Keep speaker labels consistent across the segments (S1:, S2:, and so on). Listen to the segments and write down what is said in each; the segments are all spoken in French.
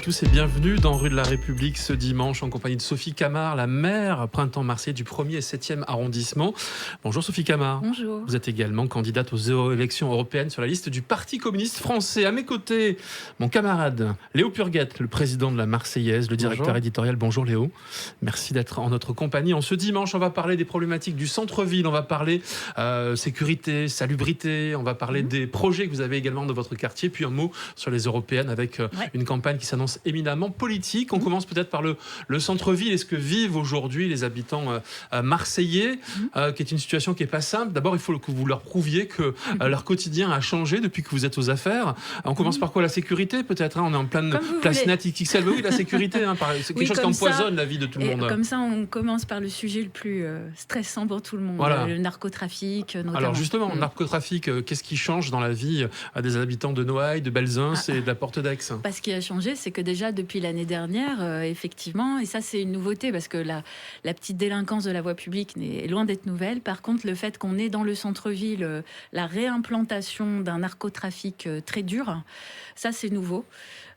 S1: tous et bienvenue dans Rue de la République ce dimanche en compagnie de Sophie Camard, la maire Printemps Marseillais du 1er et 7e arrondissement. Bonjour Sophie Camard.
S2: Bonjour.
S1: Vous êtes également candidate aux élections européennes sur la liste du Parti communiste français. À mes côtés, mon camarade Léo Purguette, le président de la Marseillaise, le directeur éditorial. Bonjour Léo. Merci d'être en notre compagnie. En ce dimanche, on va parler des problématiques du centre-ville, on va parler sécurité, salubrité, on va parler des projets que vous avez également dans votre quartier, puis un mot sur les européennes avec une campagne qui s'annonce éminemment politique. On commence peut-être par le centre-ville et ce que vivent aujourd'hui les habitants marseillais, qui est une situation qui n'est pas simple. D'abord, il faut que vous leur prouviez que leur quotidien a changé depuis que vous êtes aux affaires. On commence par quoi? La sécurité peut-être, on est en pleine place nette XXL. Oui, la sécurité, c'est quelque chose qui empoisonne la vie de tout le monde.
S2: Comme ça, on commence par le sujet le plus stressant pour tout le monde, le narcotrafic notamment.
S1: Alors justement, narcotrafic, qu'est-ce qui change dans la vie des habitants de Noailles, de Belzins et de la Porte d'Aix?
S2: Ce qui a changé, c'est que déjà depuis l'année dernière, effectivement, et ça c'est une nouveauté parce que la petite délinquance de la voie publique est loin d'être nouvelle. Par contre, le fait qu'on ait dans le centre-ville la réimplantation d'un narcotrafic très dur, ça c'est nouveau.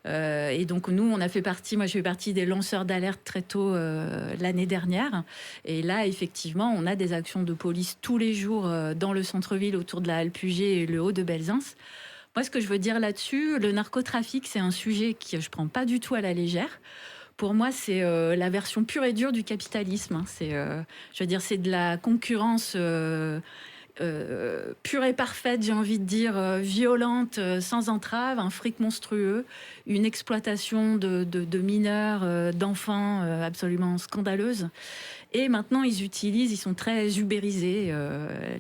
S2: Et donc nous, moi je fais partie des lanceurs d'alerte très tôt l'année dernière. Et là, effectivement, on a des actions de police tous les jours dans le centre-ville autour de la Halle Puget et le haut de Belzins. Moi, ce que je veux dire là-dessus, le narcotrafic, c'est un sujet que je prends pas du tout à la légère. Pour moi, c'est la version pure et dure du capitalisme. C'est de la concurrence pure et parfaite, j'ai envie de dire, violente, sans entrave, un fric monstrueux, une exploitation de mineurs, d'enfants absolument scandaleuse. Et maintenant, ils sont très ubérisés,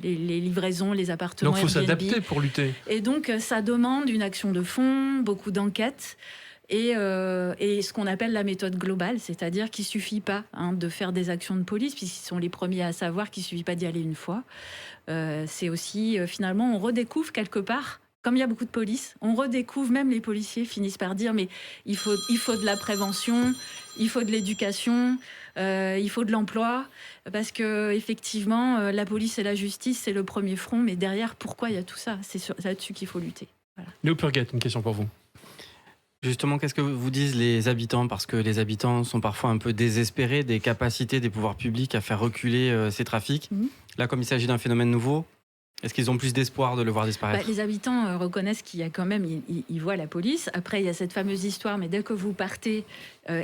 S2: les livraisons, les appartements.
S1: Donc, il faut s'adapter pour lutter.
S2: Et donc, ça demande une action de fond, beaucoup d'enquêtes. Et ce qu'on appelle la méthode globale, c'est-à-dire qu'il ne suffit pas de faire des actions de police, puisqu'ils sont les premiers à savoir qu'il ne suffit pas d'y aller une fois. C'est aussi, finalement, on redécouvre quelque part, comme il y a beaucoup de police, on redécouvre, même les policiers finissent par dire, mais il faut de la prévention, il faut de l'éducation, il faut de l'emploi, parce que effectivement, la police et la justice, c'est le premier front, mais derrière, pourquoi il y a tout ça? C'est là-dessus qu'il faut lutter. Voilà.
S1: Léo Purguette, une question pour vous.
S3: Justement, qu'est-ce que vous disent les habitants? Parce que les habitants sont parfois un peu désespérés des capacités des pouvoirs publics à faire reculer ces trafics. Là, comme il s'agit d'un phénomène nouveau, est-ce qu'ils ont plus d'espoir de le voir disparaître?
S2: Les habitants reconnaissent qu'il y a quand même, ils voient la police. Après, il y a cette fameuse histoire, mais dès que vous partez,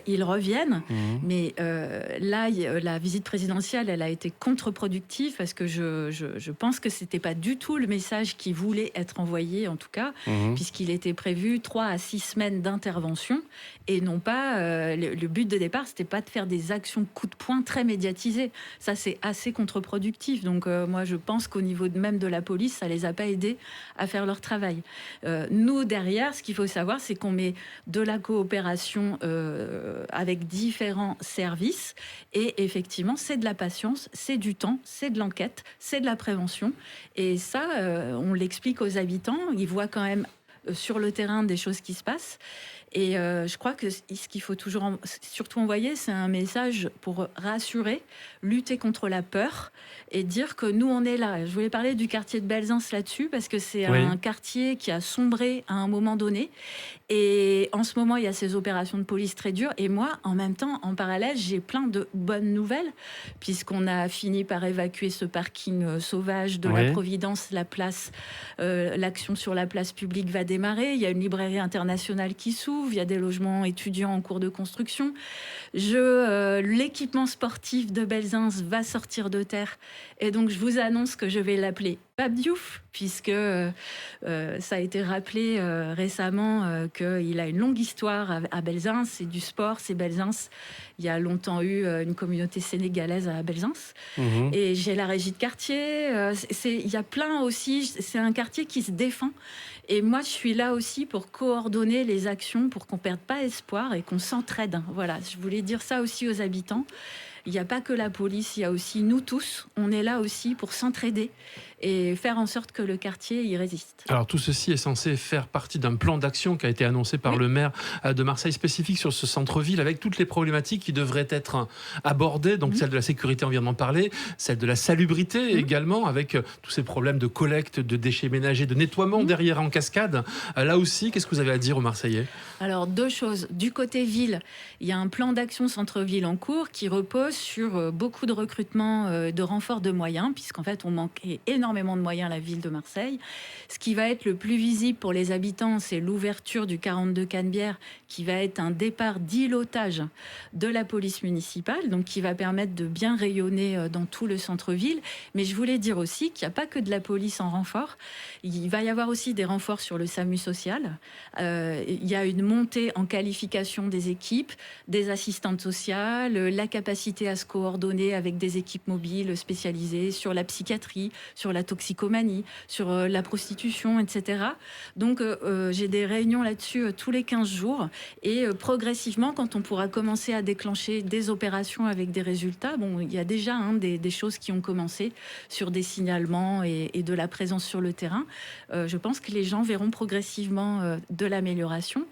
S2: ils reviennent. Mais là, la visite présidentielle, elle a été contre-productive parce que je pense que c'était pas du tout le message qui voulait être envoyé, en tout cas, puisqu'il était prévu 3 à 6 semaines d'intervention et non pas, le but de départ, c'était pas de faire des actions coup de poing très médiatisées. Ça, c'est assez contre-productif. Donc, moi, je pense qu'au niveau même de la police, ça les a pas aidés à faire leur travail. Nous, derrière, ce qu'il faut savoir, c'est qu'on met de la coopération avec différents services et effectivement, c'est de la patience, c'est du temps, c'est de l'enquête, c'est de la prévention. Et ça, on l'explique aux habitants. Ils voient quand même sur le terrain des choses qui se passent. Et je crois que ce qu'il faut surtout envoyer, c'est un message pour rassurer, lutter contre la peur et dire que nous, on est là. Je voulais parler du quartier de Belzins là-dessus parce que c'est un quartier qui a sombré à un moment donné. Et en ce moment, il y a ces opérations de police très dures. Et moi, en même temps, en parallèle, j'ai plein de bonnes nouvelles puisqu'on a fini par évacuer ce parking sauvage de la Providence, la place. L'action sur la place publique va démarrer. Il y a une librairie internationale qui s'ouvre. Il y a des logements étudiants en cours de construction. L'équipement sportif de Belzins va sortir de terre. Et donc, je vous annonce que je vais l'appeler Pape Diouf, puisque ça a été rappelé récemment qu'il a une longue histoire à Belzins. C'est du sport, c'est Belzins. Il y a longtemps eu une communauté sénégalaise à Belzins. Et j'ai la régie de quartier. Il y a plein aussi. C'est un quartier qui se défend. Et moi, je suis là aussi pour coordonner les actions, pour qu'on ne perde pas espoir et qu'on s'entraide. Voilà, je voulais dire ça aussi aux habitants. Il n'y a pas que la police, il y a aussi nous tous. On est là aussi pour s'entraider et faire en sorte que le quartier y résiste.
S1: Alors tout ceci est censé faire partie d'un plan d'action qui a été annoncé par le maire de Marseille spécifique sur ce centre-ville avec toutes les problématiques qui devraient être abordées, donc celle de la sécurité, on vient d'en parler, celle de la salubrité également, avec tous ces problèmes de collecte de déchets ménagers, de nettoiement derrière en cascade. Là aussi, qu'est-ce que vous avez à dire aux Marseillais ?
S2: Alors, 2 choses. Du côté ville, il y a un plan d'action centre-ville en cours qui repose sur beaucoup de recrutement, de renfort de moyens, puisqu'en fait, on manquait énormément de moyens à la ville de Marseille. Ce qui va être le plus visible pour les habitants, c'est l'ouverture du 42 Canebière, qui va être un départ d'îlotage de la police municipale, donc qui va permettre de bien rayonner dans tout le centre-ville. Mais je voulais dire aussi qu'il n'y a pas que de la police en renfort. Il va y avoir aussi des renforts sur le SAMU social. Il y a une montée en qualification des équipes, des assistantes sociales, la capacité à se coordonner avec des équipes mobiles spécialisées sur la psychiatrie, sur la toxicomanie, sur la prostitution, etc. Donc j'ai des réunions là-dessus tous les 15 jours et progressivement, quand on pourra commencer à déclencher des opérations avec des résultats, bon, il y a déjà des choses qui ont commencé sur des signalements et de la présence sur le terrain. Je pense que les gens verront progressivement de l'amélioration.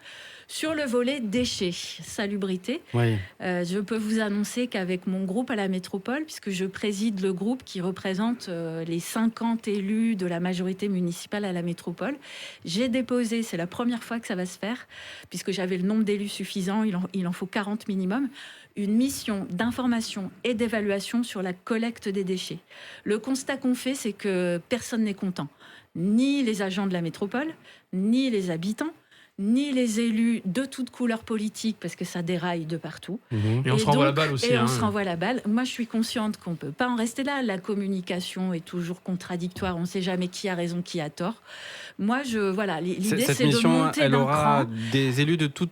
S2: Sur le volet déchets, salubrité, je peux vous annoncer qu'avec mon groupe à la métropole, puisque je préside le groupe qui représente les 50 élus de la majorité municipale à la métropole, j'ai déposé, c'est la première fois que ça va se faire, puisque j'avais le nombre d'élus suffisant, il en faut 40 minimum, une mission d'information et d'évaluation sur la collecte des déchets. Le constat qu'on fait, c'est que personne n'est content. Ni les agents de la métropole, ni les habitants, ni les élus de toutes couleurs politiques, parce que ça déraille de partout.
S1: Et on se renvoie la balle aussi.
S2: Et on se renvoie la balle. Moi, je suis consciente qu'on ne peut pas en rester là. La communication est toujours contradictoire. On ne sait jamais qui a raison, qui a tort. Moi, l'idée, c'est de monter d'un cran. Cette mission,
S3: elle aura des élus de toutes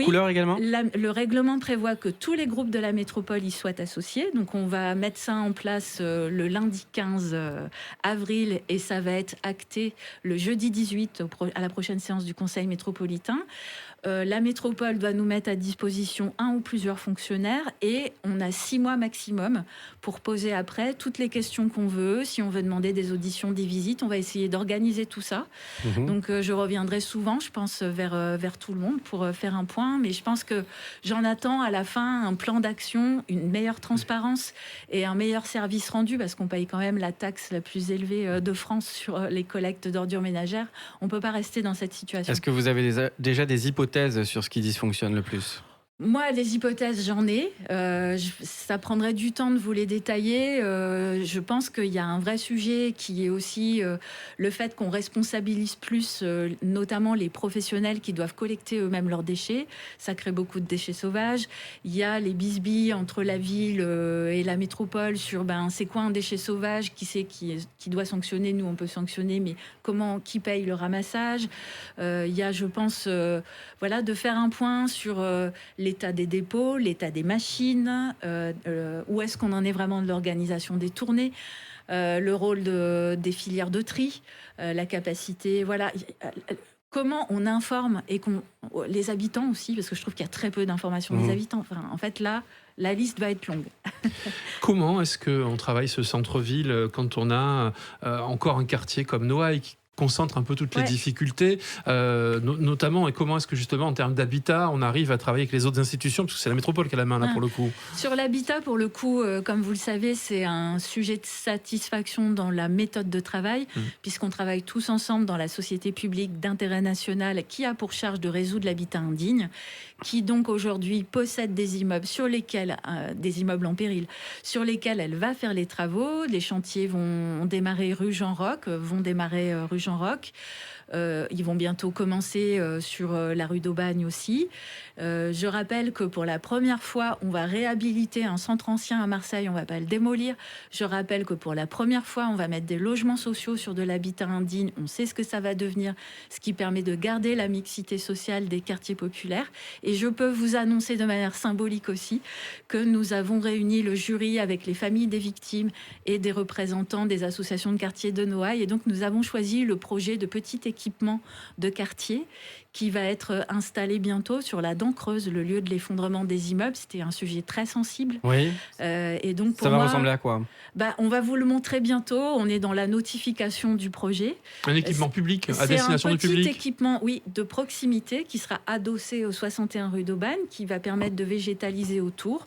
S3: couleurs également ?
S2: Le règlement prévoit que tous les groupes de la métropole y soient associés. Donc, on va mettre ça en place le lundi 15 avril et ça va être acté le jeudi 18 à la prochaine séance du Conseil métropolitain. La métropole doit nous mettre à disposition un ou plusieurs fonctionnaires et on a 6 mois maximum pour poser après toutes les questions qu'on veut. Si on veut demander des auditions, des visites, on va essayer d'organiser tout ça. Donc je reviendrai souvent, je pense, vers tout le monde pour faire un point. Mais je pense que j'en attends à la fin un plan d'action, une meilleure transparence et un meilleur service rendu parce qu'on paye quand même la taxe la plus élevée de France sur les collectes d'ordures ménagères. On ne peut pas rester dans cette situation.
S3: Est-ce que vous avez déjà des hypothèses sur ce qui dysfonctionne le plus ?
S2: Moi, les hypothèses, j'en ai. Ça prendrait du temps de vous les détailler. Je pense qu'il y a un vrai sujet qui est aussi le fait qu'on responsabilise plus, notamment les professionnels qui doivent collecter eux-mêmes leurs déchets. Ça crée beaucoup de déchets sauvages. Il y a les bisbilles entre la ville et la métropole sur c'est quoi un déchet sauvage, qui doit sanctionner. Nous, on peut sanctionner, mais qui paye le ramassage. Il y a, je pense, de faire un point sur l'état des dépôts, l'état des machines, où est-ce qu'on en est vraiment de l'organisation des tournées, le rôle des filières de tri, la capacité, comment on informe et les habitants aussi, parce que je trouve qu'il y a très peu d'informations des habitants. En fait, là, la liste va être longue.
S1: Comment est-ce qu'on travaille ce centre-ville quand on a encore un quartier comme Noailles qui concentre un peu toutes les difficultés, notamment, et comment est-ce que justement en termes d'habitat on arrive à travailler avec les autres institutions, parce que c'est la métropole qui a la main là pour le coup.
S2: Sur l'habitat, pour le coup, comme vous le savez, c'est un sujet de satisfaction dans la méthode de travail, puisqu'on travaille tous ensemble dans la société publique d'intérêt national qui a pour charge de résoudre l'habitat indigne, qui donc aujourd'hui possède des immeubles des immeubles en péril, sur lesquels elle va faire les travaux. Les chantiers vont démarrer rue Jean-Roch, ils vont bientôt commencer sur la rue d'Aubagne aussi. Je rappelle que pour la première fois, on va réhabiliter un centre ancien à Marseille, on ne va pas le démolir. Je rappelle que pour la première fois, on va mettre des logements sociaux sur de l'habitat indigne. On sait ce que ça va devenir, ce qui permet de garder la mixité sociale des quartiers populaires. Et je peux vous annoncer de manière symbolique aussi que nous avons réuni le jury avec les familles des victimes et des représentants des associations de quartiers de Noailles. Et donc, nous avons choisi le le projet de petit équipement de quartier qui va être installé bientôt sur la dent creuse, le lieu de l'effondrement des immeubles. C'était un sujet très sensible.
S3: Oui.
S2: Et donc pour
S3: ça va ressembler à quoi?
S2: On va vous le montrer bientôt. On est dans la notification du projet.
S1: Un équipement public à destination du public.
S2: C'est un petit équipement, oui, de proximité qui sera adossé au 61 rue d'Aubagne, qui va permettre de végétaliser autour.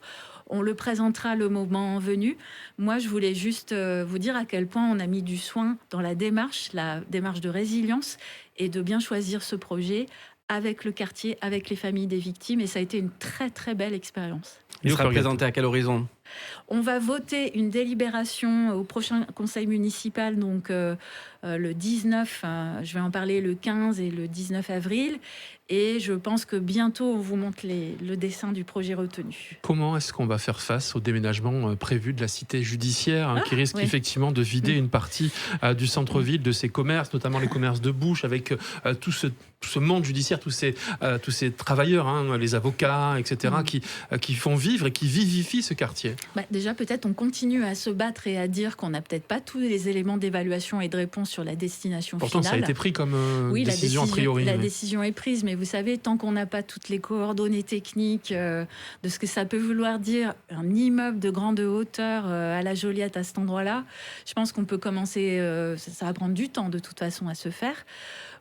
S2: On le présentera le moment venu. Moi, je voulais juste vous dire à quel point on a mis du soin dans la démarche de résilience et de bien choisir ce projet avec le quartier, avec les familles des victimes. Et ça a été une très, très belle expérience.
S3: Il sera présenté à quel horizon?
S2: On va voter une délibération au prochain conseil municipal, donc le 19, je vais en parler le 15 et le 19 avril. Et je pense que bientôt, on vous montre le dessin du projet retenu.
S1: Comment est-ce qu'on va faire face au déménagement prévu de la cité judiciaire, qui risque effectivement de vider une partie du centre-ville, de ses commerces, notamment les commerces de bouche, avec tout ce monde judiciaire, tous ces travailleurs, les avocats, etc., qui font vivre et qui vivifient ce quartier?
S2: Déjà, peut-être on continue à se battre et à dire qu'on n'a peut-être pas tous les éléments d'évaluation et de réponse sur la destination finale.
S1: Pourtant, ça a été pris comme décision a priori.
S2: La décision est prise, mais vous savez, tant qu'on n'a pas toutes les coordonnées techniques de ce que ça peut vouloir dire un immeuble de grande hauteur à la Joliette, à cet endroit-là, je pense qu'on peut commencer, ça va prendre du temps de toute façon à se faire.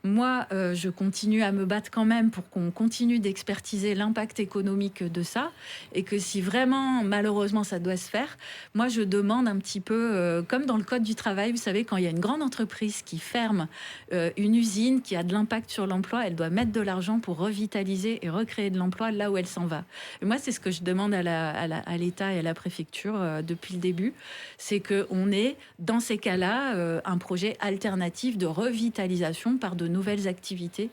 S2: Moi, je continue à me battre quand même pour qu'on continue d'expertiser l'impact économique de ça et que si vraiment, malheureusement, ça doit se faire, moi, je demande un petit peu, comme dans le Code du travail, vous savez, quand il y a une grande entreprise qui ferme une usine qui a de l'impact sur l'emploi, elle doit mettre de l'argent pour revitaliser et recréer de l'emploi là où elle s'en va. Et moi, c'est ce que je demande à l'État et à la préfecture depuis le début, c'est qu'on ait, dans ces cas-là, un projet alternatif de revitalisation par de nouvelles activités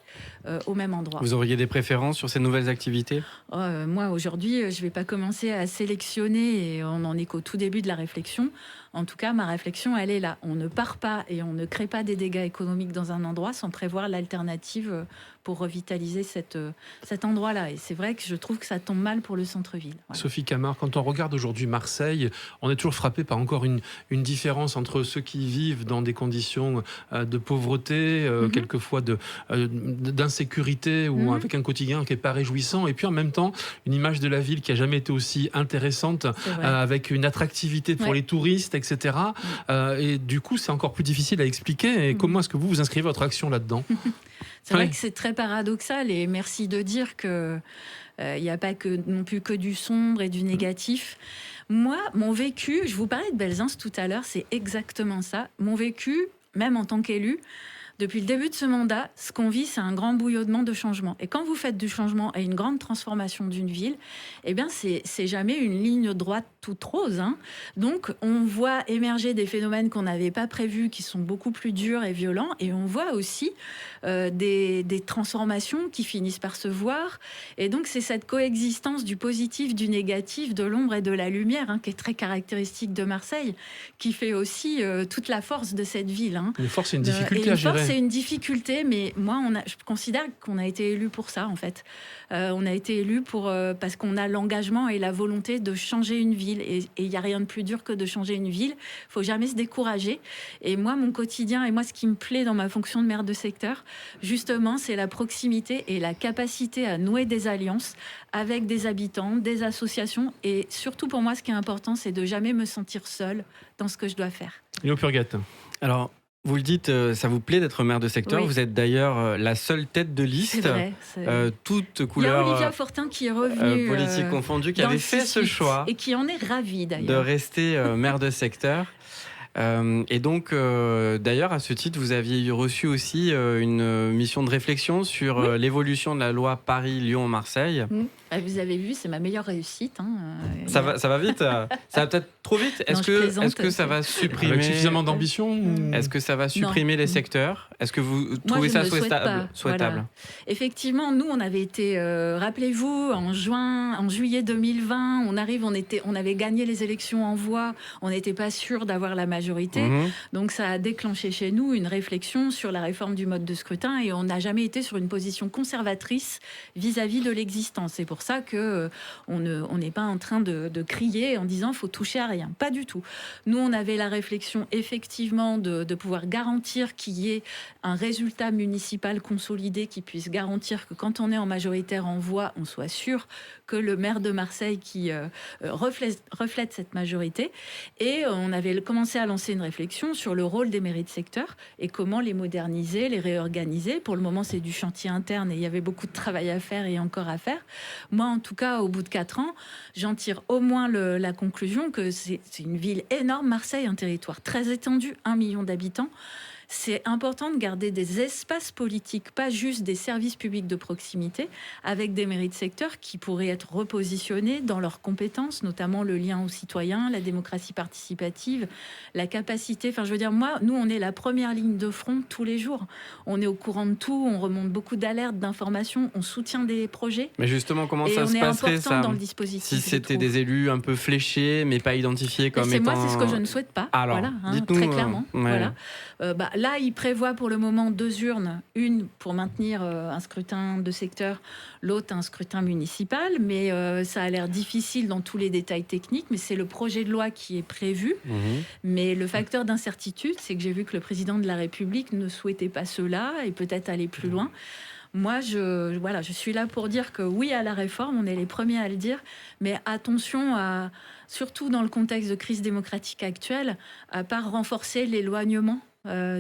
S2: au même endroit.
S3: Vous auriez des préférences sur ces nouvelles activités?
S2: Moi, aujourd'hui, je ne vais pas commencer à sélectionner et on n'en est qu'au tout début de la réflexion. En tout cas, ma réflexion, elle est là. On ne part pas et on ne crée pas des dégâts économiques dans un endroit sans prévoir l'alternative pour revitaliser cet endroit-là. Et c'est vrai que je trouve que ça tombe mal pour le centre-ville. Voilà.
S1: Sophie Camard, quand on regarde aujourd'hui Marseille, on est toujours frappé par encore une différence entre ceux qui vivent dans des conditions de pauvreté, quelquefois d'insécurité ou avec un quotidien qui n'est pas réjouissant, et puis en même temps, une image de la ville qui n'a jamais été aussi intéressante, avec une attractivité pour les touristes, etc. Et du coup, c'est encore plus difficile à expliquer. Et comment est-ce que vous inscrivez votre action là-dedans?
S2: C'est vrai que c'est très paradoxal et merci de dire que il n'y a pas non plus que du sombre et du négatif. Moi, mon vécu, je vous parlais de Belzunce tout à l'heure, c'est exactement ça. Mon vécu, même en tant qu'élu, depuis le début de ce mandat, ce qu'on vit, c'est un grand bouillonnement de changement. Et quand vous faites du changement et une grande transformation d'une ville, eh bien, c'est jamais une ligne droite toute rose. Donc, on voit émerger des phénomènes qu'on n'avait pas prévus, qui sont beaucoup plus durs et violents. Et on voit aussi des transformations qui finissent par se voir. Et donc, c'est cette coexistence du positif, du négatif, de l'ombre et de la lumière, qui est très caractéristique de Marseille, qui fait aussi toute la force de cette ville.
S1: Une force et une difficulté à gérer.
S2: C'est une difficulté, mais moi, je considère qu'on a été élu pour ça, en fait. On a été élu parce qu'on a l'engagement et la volonté de changer une ville. Et il n'y a rien de plus dur que de changer une ville. Il ne faut jamais se décourager. Et moi, mon quotidien, et moi, ce qui me plaît dans ma fonction de maire de secteur, justement, c'est la proximité et la capacité à nouer des alliances avec des habitants, des associations. Et surtout, pour moi, ce qui est important, c'est de jamais me sentir seule dans ce que je dois faire.
S1: Léo Purgat.
S3: Alors, vous le dites, ça vous plaît d'être maire de secteur.
S2: Oui.
S3: Vous êtes d'ailleurs la seule tête de liste,
S2: c'est vrai,
S3: toute couleur.
S2: Il y a Olivia Fortin qui est revenue
S3: politique confondue, qui avait fait ce choix
S2: et qui en est ravie d'ailleurs
S3: de rester maire de secteur. Et donc, d'ailleurs, à ce titre, vous aviez reçu aussi une mission de réflexion sur l'évolution de la loi Paris-Lyon-Marseille.
S2: Vous avez vu, c'est ma meilleure réussite.
S3: Ça va vite. Ça va peut-être trop vite. Est-ce que ça va supprimer
S1: avec suffisamment d'ambition
S3: Est-ce que ça va supprimer les secteurs? Est-ce que vous trouvez ça souhaitable?
S2: Voilà. Effectivement, nous, on avait été, rappelez-vous, en juillet 2020, on avait gagné les élections en voix. On n'était pas sûr d'avoir la majorité. Donc, ça a déclenché chez nous une réflexion sur la réforme du mode de scrutin et on n'a jamais été sur une position conservatrice vis-à-vis de l'existant. C'est pour ça que on n'est pas en train de crier en disant faut toucher à rien. Pas du tout. Nous, on avait la réflexion effectivement de pouvoir garantir qu'il y ait un résultat municipal consolidé qui puisse garantir que quand on est en majoritaire en voix, on soit sûr que le maire de Marseille qui reflète cette majorité. Et on avait commencé à lancer une réflexion sur le rôle des mairies de secteur et comment les moderniser, les réorganiser. Pour le moment, c'est du chantier interne et il y avait beaucoup de travail à faire et encore à faire. Moi, en tout cas, au bout de 4 ans, j'en tire au moins la conclusion que c'est une ville énorme, Marseille, un territoire très étendu, 1 million d'habitants. C'est important de garder des espaces politiques, pas juste des services publics de proximité, avec des mairies de secteur qui pourraient être repositionnés dans leurs compétences, notamment le lien aux citoyens, la démocratie participative, la capacité... Enfin, je veux dire, nous, on est la première ligne de front tous les jours. On est au courant de tout, on remonte beaucoup d'alertes, d'informations, on soutient des projets.
S3: Mais justement, comment ça se passerait, ça,
S2: dans le dispositif,
S3: si c'était des élus un peu fléchés, mais pas identifiés comme étant...
S2: Moi, c'est ce que je ne souhaite pas.
S3: Alors,
S2: voilà,
S3: dites-nous,
S2: très clairement.
S3: Ouais.
S2: Voilà. Là, il prévoit pour le moment 2 urnes, une pour maintenir un scrutin de secteur, l'autre un scrutin municipal, mais ça a l'air difficile dans tous les détails techniques, mais c'est le projet de loi qui est prévu. Mais le facteur d'incertitude, c'est que j'ai vu que le président de la République ne souhaitait pas cela et peut-être aller plus loin. Moi, je suis là pour dire que oui à la réforme, on est les premiers à le dire, mais attention à, surtout dans le contexte de crise démocratique actuelle, à pas renforcer l'éloignement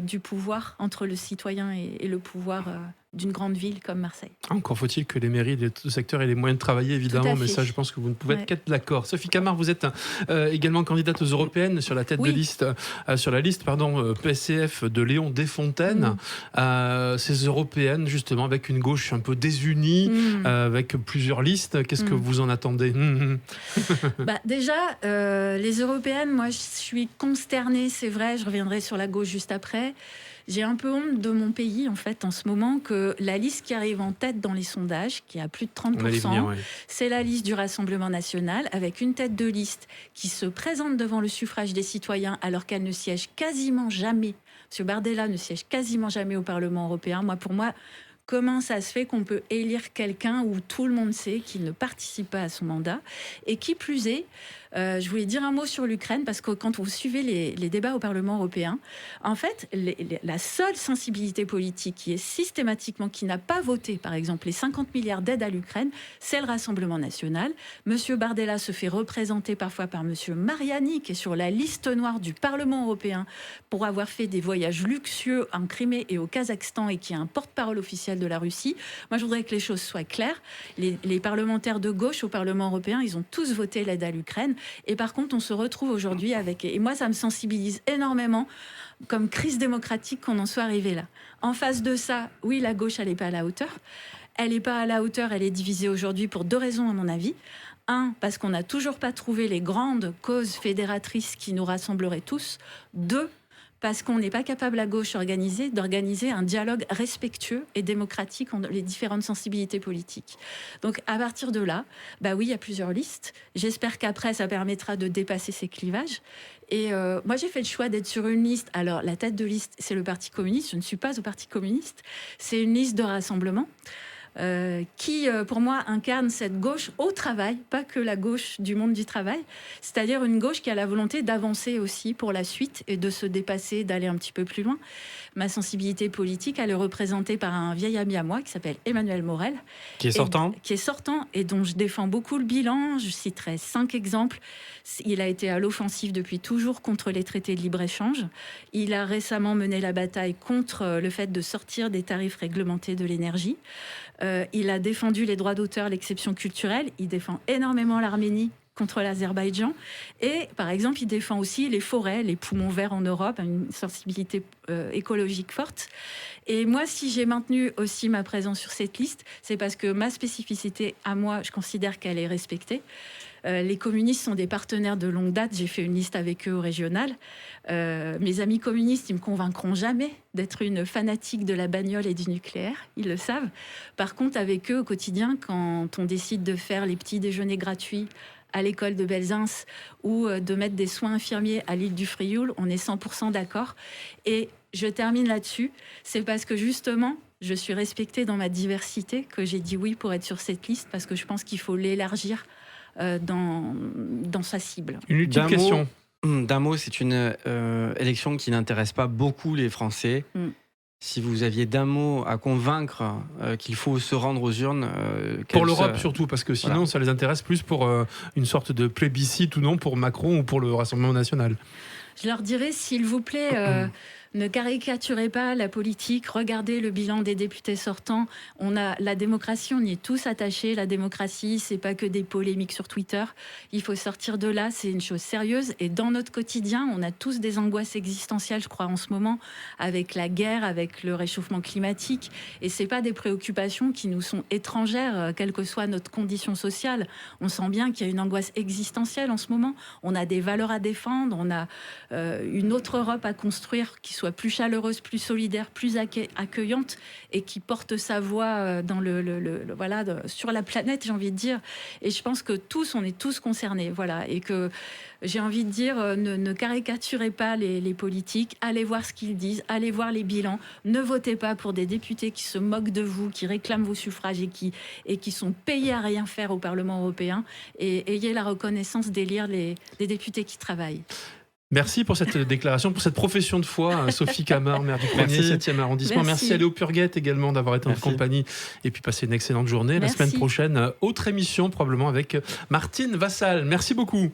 S2: du pouvoir entre le citoyen et le pouvoir d'une grande ville comme Marseille.
S1: Encore faut-il que les mairies de secteur aient les moyens de travailler, évidemment, mais ça, je pense que vous ne pouvez qu'être d'accord. Sophie Camard, vous êtes également candidate aux européennes sur la tête de liste, sur la liste, PCF de Léon Desfontaines. Ces européennes, justement, avec une gauche un peu désunie, avec plusieurs listes. Qu'est-ce que vous en attendez?
S2: Déjà, les européennes, moi, je suis consternée, c'est vrai, je reviendrai sur la gauche juste après. J'ai un peu honte de mon pays, en fait, en ce moment, que la liste qui arrive en tête dans les sondages, qui a plus de 30%, c'est la liste du Rassemblement national, avec une tête de liste qui se présente devant le suffrage des citoyens, alors qu'elle ne siège quasiment jamais. M. Bardella ne siège quasiment jamais au Parlement européen. Pour moi, comment ça se fait qu'on peut élire quelqu'un où tout le monde sait qu'il ne participe pas à son mandat? Et qui plus est, je voulais dire un mot sur l'Ukraine, parce que quand vous suivez les débats au Parlement européen, en fait, la seule sensibilité politique qui est systématiquement, qui n'a pas voté, par exemple, les 50 milliards d'aides à l'Ukraine, c'est le Rassemblement national. Monsieur Bardella se fait représenter parfois par monsieur Mariani, qui est sur la liste noire du Parlement européen pour avoir fait des voyages luxueux en Crimée et au Kazakhstan et qui est un porte-parole officiel de la Russie. Moi, je voudrais que les choses soient claires. Les parlementaires de gauche au Parlement européen, ils ont tous voté l'aide à l'Ukraine. Et par contre, on se retrouve aujourd'hui avec... Et moi, ça me sensibilise énormément comme crise démocratique qu'on en soit arrivé là. En face de ça, oui, la gauche, elle n'est pas à la hauteur. Elle n'est pas à la hauteur, elle est divisée aujourd'hui pour 2 raisons, à mon avis. 1, parce qu'on n'a toujours pas trouvé les grandes causes fédératrices qui nous rassembleraient tous. 2, parce qu'on n'est pas capable à gauche d'organiser un dialogue respectueux et démocratique entre les différentes sensibilités politiques. Donc à partir de là, il y a plusieurs listes. J'espère qu'après, ça permettra de dépasser ces clivages. Et moi, j'ai fait le choix d'être sur une liste. Alors, la tête de liste, c'est le Parti communiste. Je ne suis pas au Parti communiste. C'est une liste de rassemblement. Qui, pour moi, incarne cette gauche au travail, pas que la gauche du monde du travail, c'est-à-dire une gauche qui a la volonté d'avancer aussi pour la suite et de se dépasser, d'aller un petit peu plus loin. Ma sensibilité politique, elle est représentée par un vieil ami à moi qui s'appelle Emmanuel Morel.
S3: Qui est sortant.
S2: Qui est sortant et dont je défends beaucoup le bilan. Je citerai 5 exemples. Il a été à l'offensive depuis toujours contre les traités de libre-échange. Il a récemment mené la bataille contre le fait de sortir des tarifs réglementés de l'énergie. Il a défendu les droits d'auteur, l'exception culturelle. Il défend énormément l'Arménie contre l'Azerbaïdjan. Et par exemple, il défend aussi les forêts, les poumons verts en Europe, une sensibilité écologique forte. Et moi, si j'ai maintenu aussi ma présence sur cette liste, c'est parce que ma spécificité à moi, je considère qu'elle est respectée. Les communistes sont des partenaires de longue date. J'ai fait une liste avec eux au régional. Mes amis communistes, ils me convaincront jamais d'être une fanatique de la bagnole et du nucléaire. Ils le savent. Par contre, avec eux, au quotidien, quand on décide de faire les petits déjeuners gratuits à l'école de Belzins ou de mettre des soins infirmiers à l'île du Frioul, on est 100% d'accord. Et je termine là-dessus. C'est parce que justement, je suis respectée dans ma diversité, que j'ai dit oui pour être sur cette liste, parce que je pense qu'il faut l'élargir dans sa cible.
S1: Une ultime question.
S3: D'un mot, c'est une élection qui n'intéresse pas beaucoup les Français. Si vous aviez d'un mot à convaincre qu'il faut se rendre aux urnes...
S1: pour l'Europe surtout, parce que sinon ça les intéresse plus pour une sorte de plébiscite ou non pour Macron ou pour le Rassemblement national.
S2: Je leur dirais, s'il vous plaît... ne caricaturez pas la politique, regardez le bilan des députés sortants. On a la démocratie, on y est tous attachés. La démocratie, c'est pas que des polémiques sur Twitter. Il faut sortir de là, c'est une chose sérieuse. Et dans notre quotidien, on a tous des angoisses existentielles, je crois, en ce moment, avec la guerre, avec le réchauffement climatique. Et c'est pas des préoccupations qui nous sont étrangères, quelle que soit notre condition sociale. On sent bien qu'il y a une angoisse existentielle en ce moment. On a des valeurs à défendre, on a une autre Europe à construire qui soit plus chaleureuse, plus solidaire, plus accueillante et qui porte sa voix dans sur la planète, j'ai envie de dire. Et je pense que on est tous concernés, voilà. Et que j'ai envie de dire, ne caricaturez pas les politiques, allez voir ce qu'ils disent, allez voir les bilans, ne votez pas pour des députés qui se moquent de vous, qui réclament vos suffrages et qui sont payés à rien faire au Parlement européen, et ayez la reconnaissance d'élire des députés qui travaillent.
S1: Merci pour cette déclaration, pour cette profession de foi, Sophie Camard, maire du 1er 7e arrondissement. Merci à Léo Purguette également d'avoir été en compagnie et puis passer une excellente journée. La semaine prochaine, autre émission probablement avec Martine Vassal. Merci beaucoup.